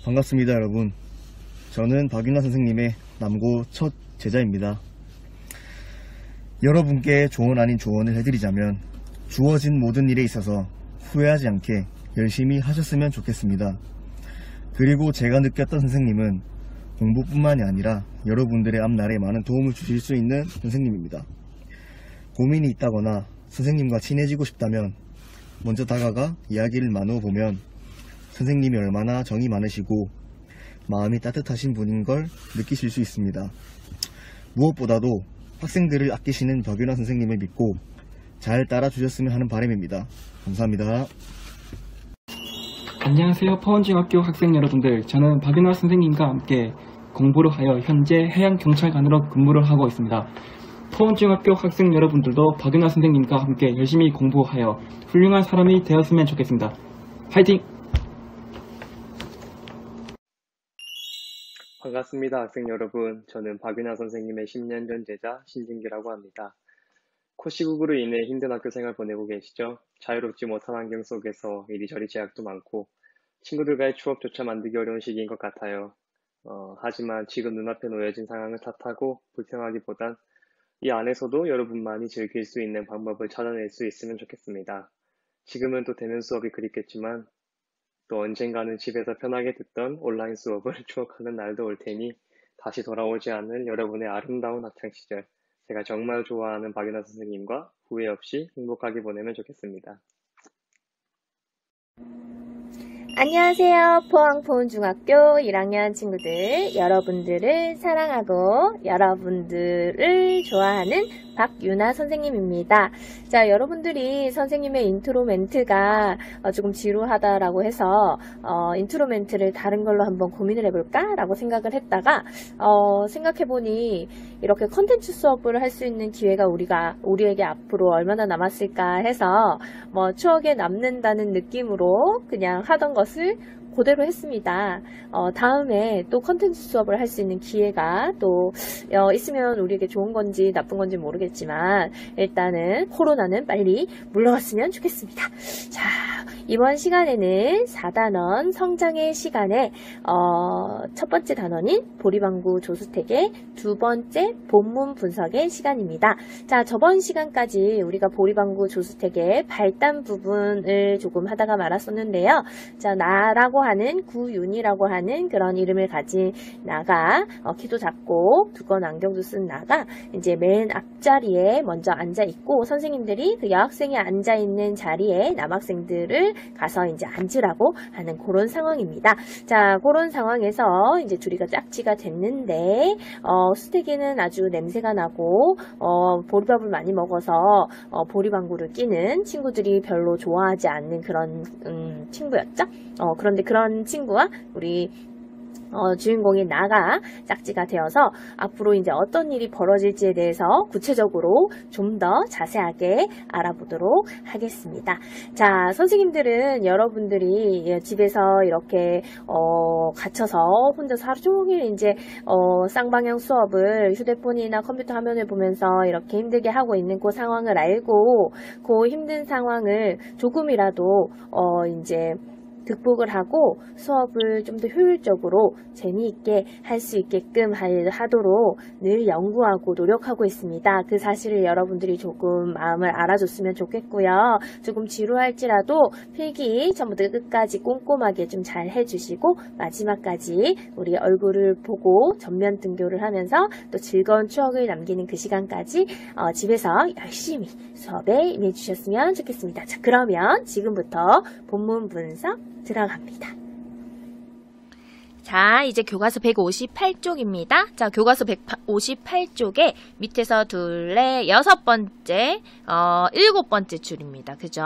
반갑습니다, 여러분. 저는 박윤아 선생님의 남고 첫 제자입니다. 여러분께 조언 아닌 조언을 해드리자면 주어진 모든 일에 있어서 후회하지 않게 열심히 하셨으면 좋겠습니다. 그리고 제가 느꼈던 선생님은 공부뿐만이 아니라 여러분들의 앞날에 많은 도움을 주실 수 있는 선생님입니다. 고민이 있다거나 선생님과 친해지고 싶다면 먼저 다가가 이야기를 나눠보면 선생님이 얼마나 정이 많으시고 마음이 따뜻하신 분인 걸 느끼실 수 있습니다. 무엇보다도 학생들을 아끼시는 박윤아 선생님을 믿고 잘 따라주셨으면 하는 바람입니다. 감사합니다. 안녕하세요. 포원중학교 학생 여러분들. 저는 박윤아 선생님과 함께 공부를 하여 현재 해양경찰관으로 근무를 하고 있습니다. 포원중학교 학생 여러분들도 박윤아 선생님과 함께 열심히 공부하여 훌륭한 사람이 되었으면 좋겠습니다. 화이팅! 반갑습니다, 학생 여러분. 저는 박윤아 선생님의 10년 전 제자 신진규라고 합니다. 코시국으로 인해 힘든 학교 생활 보내고 계시죠? 자유롭지 못한 환경 속에서 이리저리 제약도 많고 친구들과의 추억조차 만들기 어려운 시기인 것 같아요. 하지만 지금 눈앞에 놓여진 상황을 탓하고 불평하기보단 이 안에서도 여러분만이 즐길 수 있는 방법을 찾아낼 수 있으면 좋겠습니다. 지금은 또 대면 수업이 그립겠지만 또 언젠가는 집에서 편하게 듣던 온라인 수업을 추억하는 날도 올 테니 다시 돌아오지 않을 여러분의 아름다운 학창시절, 제가 정말 좋아하는 박윤아 선생님과 후회 없이 행복하게 보내면 좋겠습니다. 안녕하세요. 포항포은중학교 1학년 친구들, 여러분들을 사랑하고 여러분들을 좋아하는 박윤아 선생님입니다. 자, 여러분들이 선생님의 인트로 멘트가 조금 지루하다라고 해서 인트로 멘트를 다른 걸로 한번 고민을 해볼까? 라고 생각을 했다가 생각해보니 이렇게 컨텐츠 수업을 할 수 있는 기회가 우리에게 앞으로 얼마나 남았을까 해서 추억에 남는다는 느낌으로 그냥 하던 것을 그대로 했습니다. 다음에 또 컨텐츠 수업을 할 수 있는 기회가 또 있으면 우리에게 좋은 건지 나쁜 건지 모르겠지만 일단은 코로나는 빨리 물러갔으면 좋겠습니다. 자, 이번 시간에는 4단원 성장의 시간에 첫 번째 단원인 보리방구 조수택의 두 번째 본문 분석의 시간입니다. 자, 저번 시간까지 우리가 보리방구 조수택의 발단 부분을 조금 하다가 말았었는데요. 자, 나라고 하는 구윤이라고 하는 그런 이름을 가진 나가, 키도 작고 두꺼운 안경도 쓴 나가 이제 맨 앞자리에 먼저 앉아 있고 선생님들이 그 여학생이 앉아 있는 자리에 남학생들을 가서 이제 앉으라고 하는 그런 상황입니다. 자, 그런 상황에서 이제 둘이가 짝지가 됐는데 수택이는 아주 냄새가 나고 보리밥을 많이 먹어서 보리방구를 끼는 친구들이 별로 좋아하지 않는 그런 친구였죠. 그런데 그런 친구와 우리 주인공인 나가 짝지가 되어서 앞으로 이제 어떤 일이 벌어질지에 대해서 구체적으로 좀 더 자세하게 알아보도록 하겠습니다. 자, 선생님들은 여러분들이 집에서 이렇게 갇혀서 혼자서 하루 종일 이제 쌍방향 수업을 휴대폰이나 컴퓨터 화면을 보면서 이렇게 힘들게 하고 있는 그 상황을 알고 그 힘든 상황을 조금이라도 이제 극복을 하고 수업을 좀 더 효율적으로 재미있게 할 수 있게끔 하도록 늘 연구하고 노력하고 있습니다. 그 사실을 여러분들이 조금 마음을 알아줬으면 좋겠고요. 조금 지루할지라도 필기 전부터 끝까지 꼼꼼하게 좀 잘 해주시고 마지막까지 우리 얼굴을 보고 전면 등교를 하면서 또 즐거운 추억을 남기는 그 시간까지 집에서 열심히 수업에 임해주셨으면 좋겠습니다. 자, 그러면 지금부터 본문 분석 들어갑니다. 자, 이제 교과서 158쪽입니다. 자, 교과서 158쪽에 밑에서 둘레 6번째, 7번째 줄입니다. 그죠?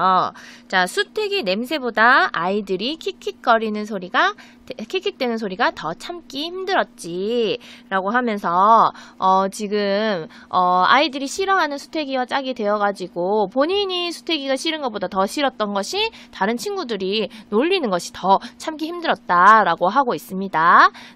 자, 수택이 냄새보다 아이들이 킥킥거리는 소리가 킥킥대는 소리가 더 참기 힘들었지 라고 하면서 지금 아이들이 싫어하는 수태기와 짝이 되어가지고 본인이 수태기가 싫은 것보다 더 싫었던 것이 다른 친구들이 놀리는 것이 더 참기 힘들었다 라고 하고 있습니다.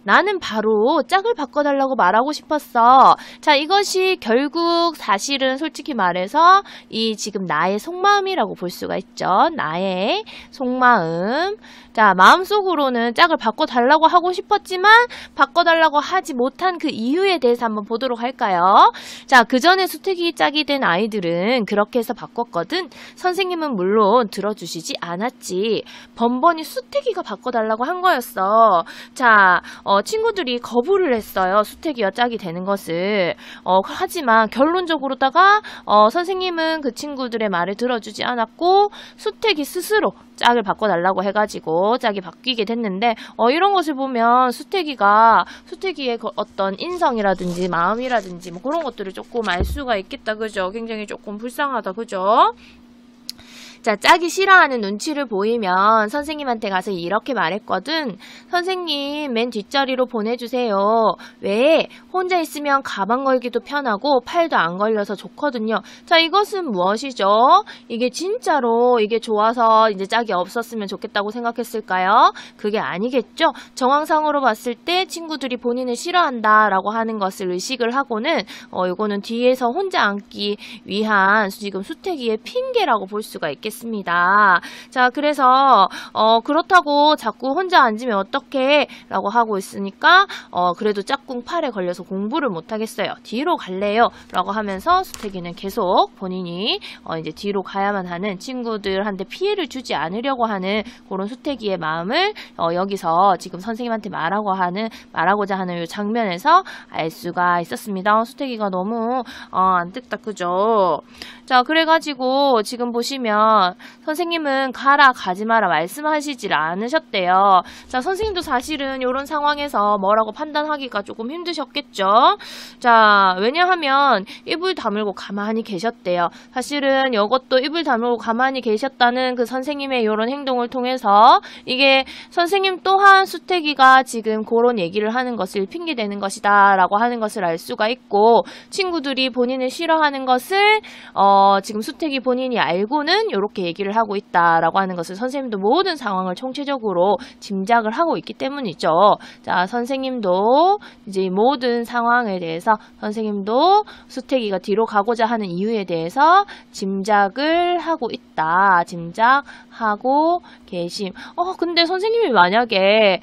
나는 바로 짝을 바꿔달라고 말하고 싶었어. 자, 이것이 결국 사실은 솔직히 말해서 이 지금 나의 속마음이라고 볼 수가 있죠. 나의 속마음. 자, 마음속으로는 짝을 바꿔달라고 하고 싶었지만 바꿔달라고 하지 못한 그 이유에 대해서 한번 보도록 할까요? 자, 그 전에 수택이 짝이 된 아이들은 그렇게 해서 바꿨거든. 선생님은 물론 들어주시지 않았지. 번번이 수택이가 바꿔달라고 한 거였어. 자, 친구들이 거부를 했어요. 수택이와 짝이 되는 것을. 하지만 결론적으로다가 선생님은 그 친구들의 말을 들어주지 않았고 수택이 스스로 짝을 바꿔달라고 해가지고 짝이 바뀌게 됐는데 이런 것을 보면 수택이의 어떤 인성이라든지 마음이라든지 뭐 그런 것들을 조금 알 수가 있겠다. 그죠? 굉장히 조금 불쌍하다. 그죠? 자, 짝이 싫어하는 눈치를 보이면 선생님한테 가서 이렇게 말했거든. 선생님, 맨 뒷자리로 보내주세요. 왜? 혼자 있으면 가방 걸기도 편하고 팔도 안 걸려서 좋거든요. 자, 이것은 무엇이죠? 이게 진짜로 이게 좋아서 이제 짝이 없었으면 좋겠다고 생각했을까요? 그게 아니겠죠? 정황상으로 봤을 때 친구들이 본인을 싫어한다라고 하는 것을 의식을 하고는 이거는 뒤에서 혼자 앉기 위한 지금 수택이의 핑계라고 볼 수가 있겠습니다. 자, 그래서 그렇다고 자꾸 혼자 앉으면 어떡해? 라고 하고 있으니까 그래도 짝꿍 팔에 걸려서 공부를 못하겠어요. 뒤로 갈래요? 라고 하면서 수택이는 계속 본인이 이제 뒤로 가야만 하는 친구들한테 피해를 주지 않으려고 하는 그런 수택이의 마음을 여기서 지금 선생님한테 말하고자 하는 이 장면에서 알 수가 있었습니다. 수택이가 너무 안뜯다. 그죠? 자, 그래가지고 지금 보시면 선생님은 가라 가지 마라 말씀하시질 않으셨대요. 자, 선생님도 사실은 이런 상황에서 뭐라고 판단하기가 조금 힘드셨겠죠. 자, 왜냐하면 입을 다물고 가만히 계셨대요. 사실은 이것도 입을 다물고 가만히 계셨다는 그 선생님의 이런 행동을 통해서 이게 선생님 또한 수택이가 지금 그런 얘기를 하는 것을 핑계대는 것이다 라고 하는 것을 알 수가 있고, 친구들이 본인을 싫어하는 것을 지금 수택이 본인이 알고는 이렇게 얘기를 하고 있다라고 하는 것을 선생님도 모든 상황을 총체적으로 짐작을 하고 있기 때문이죠. 자, 선생님도 이제 모든 상황에 대해서 선생님도 수택이가 뒤로 가고자 하는 이유에 대해서 짐작을 하고 있다. 짐작하고 계심. 근데 선생님이 만약에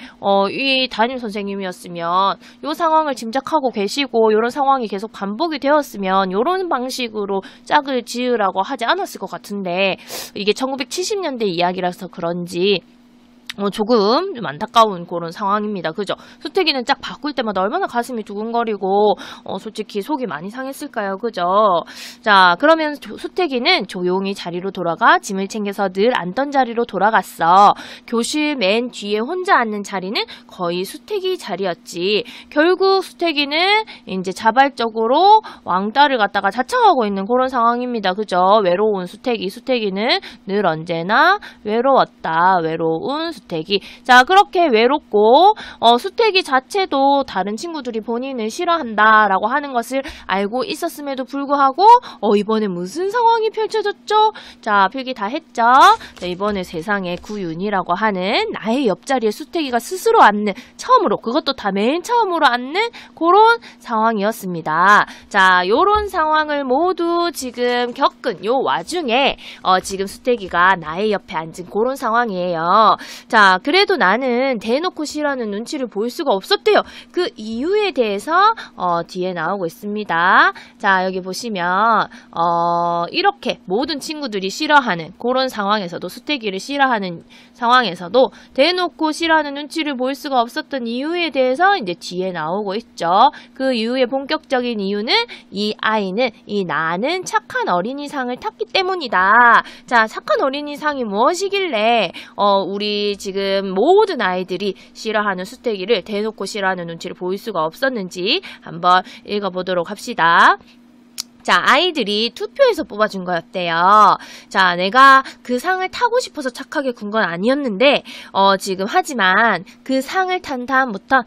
이 담임 선생님이었으면 이 상황을 짐작하고 계시고 이런 상황이 계속 반복이 되었으면 이런 방식으로 짝을 지으라고 하지 않았을 것 같은데, 이게 1970년대 이야기라서 그런지 조금 좀 안타까운 그런 상황입니다. 그죠? 수택이는 짝 바꿀 때마다 얼마나 가슴이 두근거리고 솔직히 속이 많이 상했을까요? 그죠? 자, 그러면 수택이는 조용히 자리로 돌아가 짐을 챙겨서 늘 앉던 자리로 돌아갔어. 교실 맨 뒤에 혼자 앉는 자리는 거의 수택이 자리였지. 결국 수택이는 이제 자발적으로 왕따를 갖다가 자청하고 있는 그런 상황입니다. 그죠? 외로운 수택이는 늘 언제나 외로웠다. 외로운 수택이. 자, 그렇게 외롭고 수택이 자체도 다른 친구들이 본인을 싫어한다라고 하는 것을 알고 있었음에도 불구하고 이번에 무슨 상황이 펼쳐졌죠? 자, 필기 다 했죠? 자, 이번에 세상에 구윤이라고 하는 나의 옆자리에 수택이가 스스로 앉는, 처음으로, 그것도 다 맨 처음으로 앉는 그런 상황이었습니다. 자, 요런 상황을 모두 지금 겪은 요 와중에 지금 수택이가 나의 옆에 앉은 그런 상황이에요. 자, 그래도 나는 대놓고 싫어하는 눈치를 볼 수가 없었대요. 그 이유에 대해서 뒤에 나오고 있습니다. 자, 여기 보시면 이렇게 모든 친구들이 싫어하는 그런 상황에서도, 수택이를 싫어하는 상황에서도 대놓고 싫어하는 눈치를 볼 수가 없었던 이유에 대해서 이제 뒤에 나오고 있죠. 그 이유의 본격적인 이유는 나는 착한 어린이상을 탔기 때문이다. 자, 착한 어린이상이 무엇이길래 우리 지금 모든 아이들이 싫어하는 수택이를 대놓고 싫어하는 눈치를 보일 수가 없었는지 한번 읽어보도록 합시다. 자, 아이들이 투표해서 뽑아준 거였대요. 자, 내가 그 상을 타고 싶어서 착하게 군 건 아니었는데, 하지만 그 상을 탄 다음부터,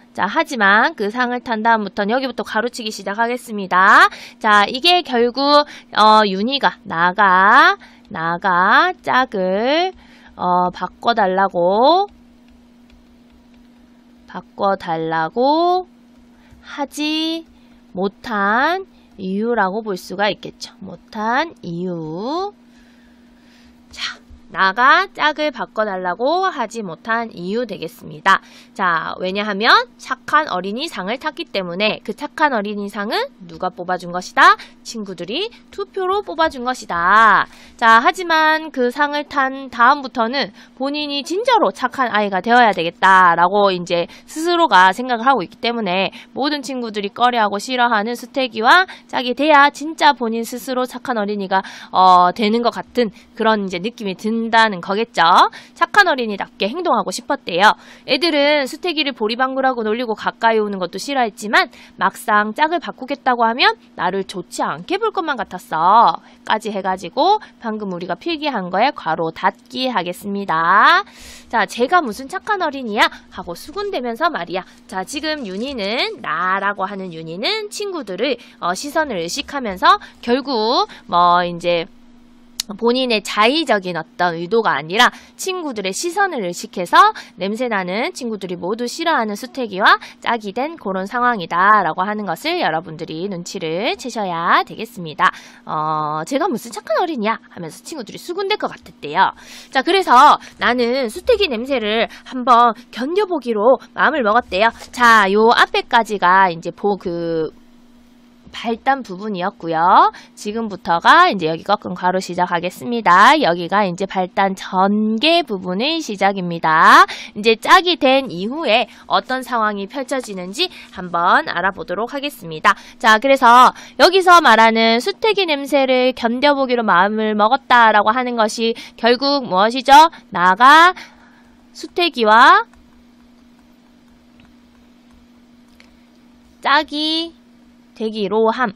여기부터 가로치기 시작하겠습니다. 자, 이게 결국, 윤희가, 나가 짝을, 바꿔달라고 하지 못한 이유라고 볼 수가 있겠죠. 못한 이유. 자, 나가 짝을 바꿔달라고 하지 못한 이유 되겠습니다. 자, 왜냐하면 착한 어린이상을 탔기 때문에 그 착한 어린이상은 누가 뽑아준 것이다? 친구들이 투표로 뽑아준 것이다. 자, 하지만 그 상을 탄 다음부터는 본인이 진짜로 착한 아이가 되어야 되겠다라고 이제 스스로가 생각을 하고 있기 때문에 모든 친구들이 꺼려하고 싫어하는 수태기와 짝이 돼야 진짜 본인 스스로 착한 어린이가 되는 것 같은 그런 이제 느낌이 든다는 거겠죠. 착한 어린이답게 행동하고 싶었대요. 애들은 수태기를 보리방구라고 놀리고 가까이 오는 것도 싫어했지만 막상 짝을 바꾸겠다고 하면 나를 좋지 않게 볼 것만 같았어. 까지 해가지고 방금 우리가 필기한 거에 괄호 닫기 하겠습니다. 자, 제가 무슨 착한 어린이야? 하고 수군대면서 말이야. 자, 지금 윤희는 나라고 하는 윤희는 친구들의 시선을 의식하면서 결국 이제 본인의 자의적인 어떤 의도가 아니라 친구들의 시선을 의식해서 냄새나는 친구들이 모두 싫어하는 수태기와 짝이 된 그런 상황이다 라고 하는 것을 여러분들이 눈치를 채셔야 되겠습니다. 제가 무슨 착한 어린이야 하면서 친구들이 수군댈 것 같았대요. 자, 그래서 나는 수태기 냄새를 한번 견뎌보기로 마음을 먹었대요. 자, 요 앞에까지가 이제 발단 부분이었고요. 지금부터가 이제 여기 꺾은 괄호 시작하겠습니다. 여기가 이제 발단 전개 부분의 시작입니다. 이제 짝이 된 이후에 어떤 상황이 펼쳐지는지 한번 알아보도록 하겠습니다. 자, 그래서 여기서 말하는 수태기 냄새를 견뎌보기로 마음을 먹었다라고 하는 것이 결국 무엇이죠? 나가 수태기와 짝이 되기로 함.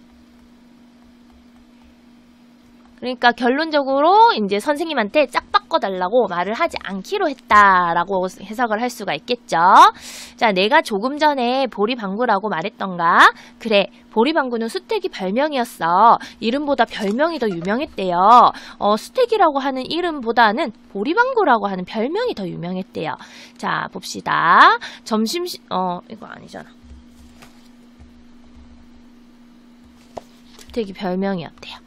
그러니까 결론적으로 이제 선생님한테 짝 바꿔달라고 말을 하지 않기로 했다라고 해석을 할 수가 있겠죠. 자, 내가 조금 전에 보리방구라고 말했던가? 그래, 보리방구는 수태기 별명이었어. 이름보다 별명이 더 유명했대요. 수태기라고 하는 이름보다는 보리방구라고 하는 별명이 더 유명했대요. 자, 봅시다. 이거 아니잖아. 수태기 별명이었대요.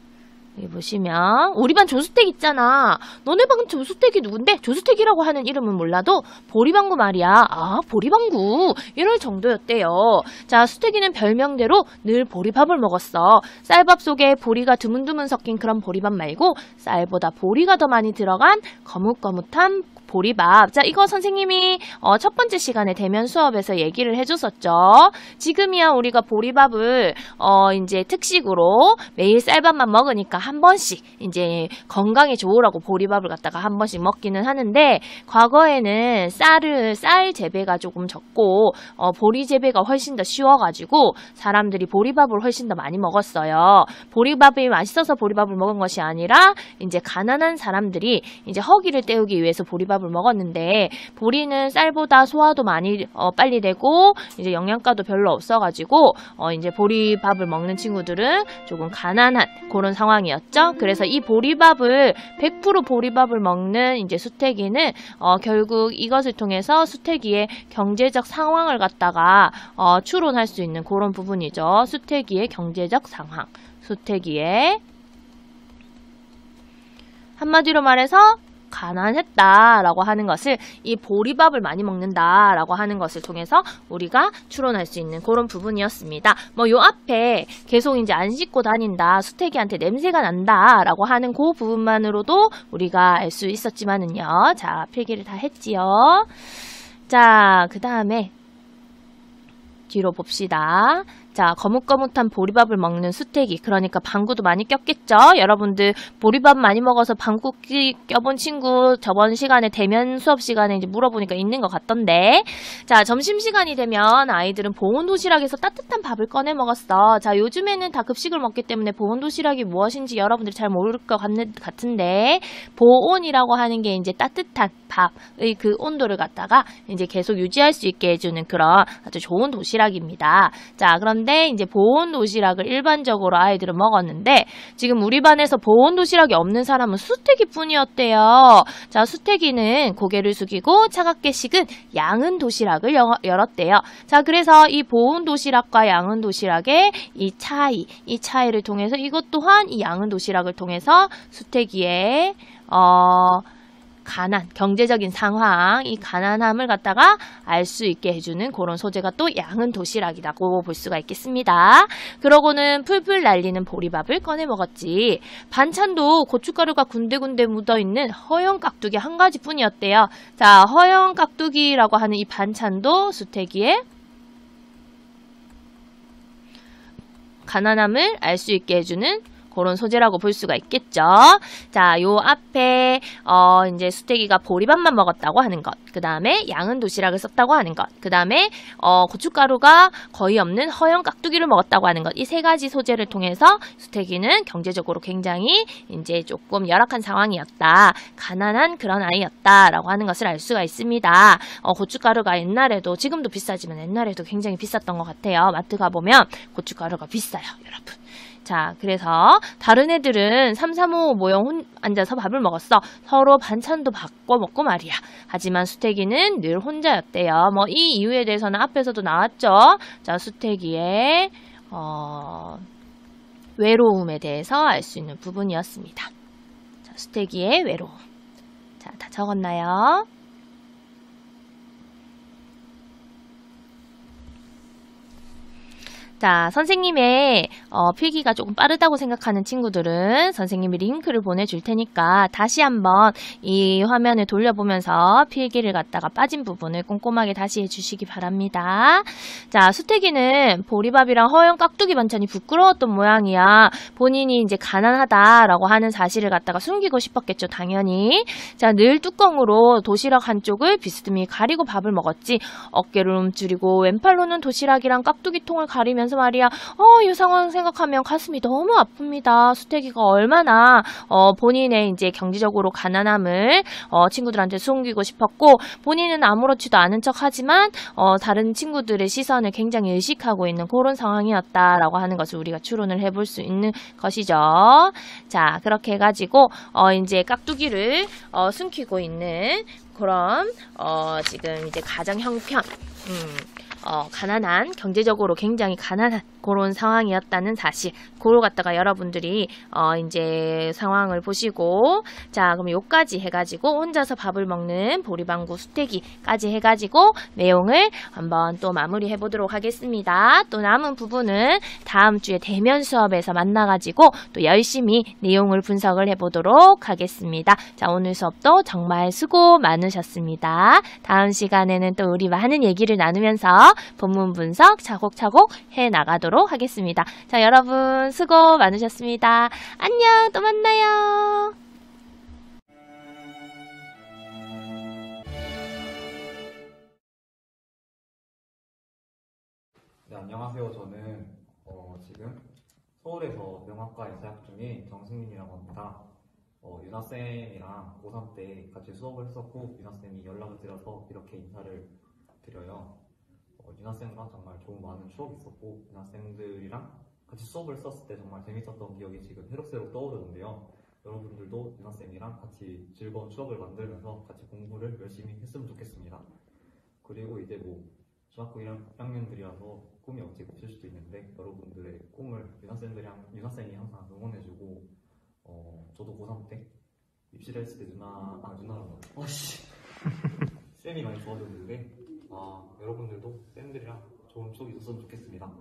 여기 보시면 우리 반 조수택 있잖아. 너네 반 조수택이 누군데? 조수택이라고 하는 이름은 몰라도 보리방구 말이야. 아, 보리방구 이럴 정도였대요. 자, 수태기는 별명대로 늘 보리밥을 먹었어. 쌀밥 속에 보리가 드문드문 섞인 그런 보리밥 말고 쌀보다 보리가 더 많이 들어간 거뭇거뭇한 보리밥. 자, 이거 선생님이 첫 번째 시간에 대면 수업에서 얘기를 해줬었죠. 지금이야 우리가 보리밥을 이제 특식으로 매일 쌀밥만 먹으니까 한 번씩 이제 건강에 좋으라고 보리밥을 갖다가 한 번씩 먹기는 하는데, 과거에는 쌀 재배가 조금 적고 보리 재배가 훨씬 더 쉬워가지고 사람들이 보리밥을 훨씬 더 많이 먹었어요. 보리밥이 맛있어서 보리밥을 먹은 것이 아니라 이제 가난한 사람들이 이제 허기를 때우기 위해서 보리밥을 먹었는데, 보리는 쌀보다 소화도 많이 빨리 되고 이제 영양가도 별로 없어가지고 이제 보리밥을 먹는 친구들은 조금 가난한 그런 상황이었죠. 그래서 이 보리밥을 100% 보리밥을 먹는 이제 수태기는 결국 이것을 통해서 수태기의 경제적 상황을 갖다가 추론할 수 있는 그런 부분이죠. 수태기의 경제적 상황, 수태기의 한마디로 말해서 가난했다라고 하는 것을, 이 보리밥을 많이 먹는다라고 하는 것을 통해서 우리가 추론할 수 있는 그런 부분이었습니다. 요 앞에 계속 이제 안 씻고 다닌다, 수태기한테 냄새가 난다라고 하는 그 부분만으로도 우리가 알 수 있었지만은요. 자, 필기를 다 했지요. 자, 그 다음에 뒤로 봅시다. 자, 거뭇거뭇한 보리밥을 먹는 수태기, 그러니까 방구도 많이 꼈겠죠? 여러분들 보리밥 많이 먹어서 방구 껴본 친구 저번 시간에 대면 수업 시간에 이제 물어보니까 있는 것 같던데. 자, 점심시간이 되면 아이들은 보온도시락에서 따뜻한 밥을 꺼내 먹었어. 자, 요즘에는 다 급식을 먹기 때문에 보온도시락이 무엇인지 여러분들이 잘 모를 것 같은데, 보온이라고 하는 게 이제 따뜻한 밥의 그 온도를 갖다가 이제 계속 유지할 수 있게 해주는 그런 아주 좋은 도시락입니다. 자, 그런데 이제 보온 도시락을 일반적으로 아이들은 먹었는데, 지금 우리 반에서 보온 도시락이 없는 사람은 수태기 뿐이었대요. 자, 수태기는 고개를 숙이고 차갑게 식은 양은 도시락을 열었대요. 자, 그래서 이 보온 도시락과 양은 도시락의 이 차이를 통해서 이것 또한 이 양은 도시락을 통해서 수태기의 가난, 경제적인 상황, 이 가난함을 갖다가 알 수 있게 해주는 그런 소재가 또 양은 도시락이라고 볼 수가 있겠습니다. 그러고는 풀풀 날리는 보리밥을 꺼내 먹었지. 반찬도 고춧가루가 군데군데 묻어있는 허연 깍두기 한 가지뿐이었대요. 자, 허연 깍두기라고 하는 이 반찬도 수태기에 가난함을 알 수 있게 해주는 그런 소재라고 볼 수가 있겠죠. 자, 요 앞에 이제 수태기가 보리밥만 먹었다고 하는 것, 그 다음에 양은 도시락을 썼다고 하는 것, 그 다음에 고춧가루가 거의 없는 허연 깍두기를 먹었다고 하는 것, 이 세 가지 소재를 통해서 수태기는 경제적으로 굉장히 이제 조금 열악한 상황이었다, 가난한 그런 아이였다라고 하는 것을 알 수가 있습니다. 고춧가루가 옛날에도, 지금도 비싸지만 옛날에도 굉장히 비쌌던 것 같아요. 마트 가보면 고춧가루가 비싸요, 여러분. 자, 그래서 다른 애들은 3, 4, 5 모형 앉아서 밥을 먹었어. 서로 반찬도 바꿔 먹고 말이야. 하지만 수태기는 늘 혼자였대요. 뭐 이 이유에 대해서는 앞에서도 나왔죠. 자, 수태기의 외로움에 대해서 알 수 있는 부분이었습니다. 자, 수태기의 외로움. 자, 다 적었나요? 자, 선생님의 필기가 조금 빠르다고 생각하는 친구들은 선생님이 링크를 보내줄 테니까 다시 한번 이 화면을 돌려보면서 필기를 갖다가 빠진 부분을 꼼꼼하게 다시 해주시기 바랍니다. 자, 수태기는 보리밥이랑 허연 깍두기 반찬이 부끄러웠던 모양이야. 본인이 이제 가난하다라고 하는 사실을 갖다가 숨기고 싶었겠죠, 당연히. 자, 늘 뚜껑으로 도시락 한쪽을 비스듬히 가리고 밥을 먹었지. 어깨를 움츠리고 왼팔로는 도시락이랑 깍두기통을 가리면서 말이야. 이 상황 생각하면 가슴이 너무 아픕니다. 수태기가 얼마나 본인의 이제 경제적으로 가난함을 친구들한테 숨기고 싶었고, 본인은 아무렇지도 않은 척하지만 다른 친구들의 시선을 굉장히 의식하고 있는 그런 상황이었다라고 하는 것을 우리가 추론을 해볼 수 있는 것이죠. 자, 그렇게 해가지고 이제 깍두기를 숨기고 있는 그런 지금 이제 가정 형편, 가난한, 경제적으로 굉장히 가난한 그런 상황이었다는 사실, 그걸 갖다가 여러분들이 이제 상황을 보시고, 자, 그럼 요까지 해가지고 혼자서 밥을 먹는 보리방구 수태기까지 해가지고 내용을 한번 또 마무리해 보도록 하겠습니다. 또 남은 부분은 다음 주에 대면 수업에서 만나가지고 또 열심히 내용을 분석을 해보도록 하겠습니다. 자, 오늘 수업도 정말 수고 많으셨습니다. 다음 시간에는 또 우리 많은 얘기를 나누면서 본문 분석 차곡차곡 해 나가도록 하겠습니다. 자, 여러분 수고 많으셨습니다. 안녕, 또 만나요. 네, 안녕하세요. 저는 지금 서울에서 명학과에 재학 중인 정승민이라고 합니다. 유나쌤이랑 고3 때 같이 수업을 했었고, 유나쌤이 연락을 드려서 이렇게 인사를 드려요. 유나쌤과 정말 좋은 많은 추억이 있었고, 유나쌤들이랑 같이 수업을 했었을 때 정말 재밌었던 기억이 지금 새록새록 떠오르는데요. 여러분들도 유나쌤이랑 같이 즐거운 추억을 만들면서 같이 공부를 열심히 했으면 좋겠습니다. 그리고 이제 뭐 중학교 1학년들이라서 꿈이 어찌 없을 수도 있는데, 여러분들의 꿈을 유나쌤이 항상 응원해주고, 저도 고3 때 입시를 했을 때 누나랑 쌤이 많이 도와줬는데, 여러분들도 쌤들이랑 좋은 추억이 있었으면 좋겠습니다.